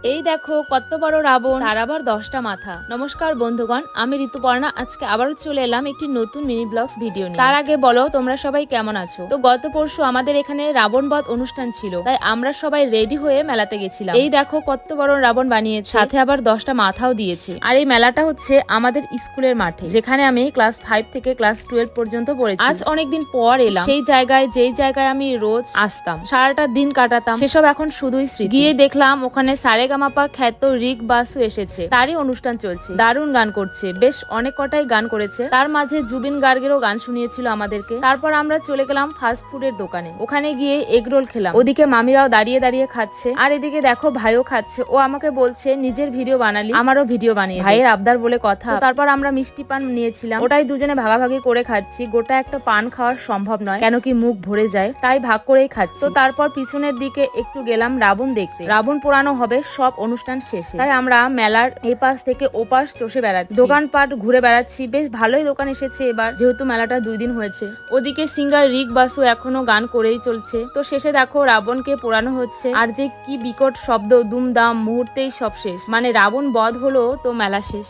এই দেখো কত বড় রাবণ, তার আবার 10টা মাথা। নমস্কার বন্ধুগণ, আমি ঋতুপর্ণা। আজকে আবারও চলে এলাম একটি নতুন মিনি ব্লগস ভিডিও নিয়ে। তার আগে বলো তোমরা সবাই কেমন আছো। তো গত পরশু আমাদের এখানে রাবণ বধ অনুষ্ঠান ছিল, তাই আমরা সবাই রেডি হয়ে মেলাতে গেছিলাম। এই দেখো কত বড় রাবণ বানিয়েছে, সাথে আবার 10টা মাথাও দিয়েছে। আর এই মেলাটা হচ্ছে আমাদের স্কুলের মাঠে, যেখানে আমি ক্লাস 5 থেকে ক্লাস 12 পর্যন্ত পড়েছি। আজ অনেকদিন পর এলাম সেই জায়গায়, যেই জায়গায় আমি রোজ আসতাম, সারাটা দিন কাটাতাম। সেসব এখন শুধুই স্মৃতি। গিয়ে দেখলাম ওখানে সারেগামাপা খ্যাত রিক বাসু এসেছে, তারই অনুষ্ঠান চলছে। দারুণ গান করছে, বেশ অনেক কটাই গান করেছে। তার মাঝে জুবিন গার্গেরও গান শুনিয়েছিল আমাদেরকে। তারপর আমরা চলে গেলাম ফাস্ট ফুডের দোকানে, ওখানে গিয়ে এগ রোল খেলাম। ওদিকে মামিরাও দাঁড়িয়ে দাঁড়িয়ে খাচ্ছে, আর এদিকে দেখো ভাইও খাচ্ছে। ও আমাকে বলছে নিজের ভিডিও বানালি, আমারও ভিডিও বানিয়ে। ভাইয়ের আবদার বলে কথা। তারপর আমরা মিষ্টি পান নিয়েছিলাম, ওটাই দুজনে ভাগাভাগি করে খাচ্ছি। গোটা একটা পান খাওয়া সম্ভব নয়, কেন কি মুখ ভরে যায়, তাই ভাগ করেই খাচ্ছি। তো তারপর পিছনের দিকে একটু গেলাম রাবণ দেখতে। রাবণ পোড়ানো হবে সব অনুষ্ঠান শেষে, তাই আমরা মেলার এপাশ থেকে ওপাশ চষে বেড়াচ্ছি, দোকানপাট ঘুরে বেড়াচ্ছি। বেশ ভালোই দোকান এসেছে এবার, যেহেতু মেলাটা 2 দিন হয়েছে। ওদিকে সিঙ্গার রিক বাসু এখনো গান করেই চলছে। তো শেষে দেখো রাবণকে পোড়ানো হচ্ছে, আর যে কি বিকট শব্দ, দুমদাম, মুহূর্তেই সব শেষ। মানে রাবণ বধ হলো তো মেলা শেষ।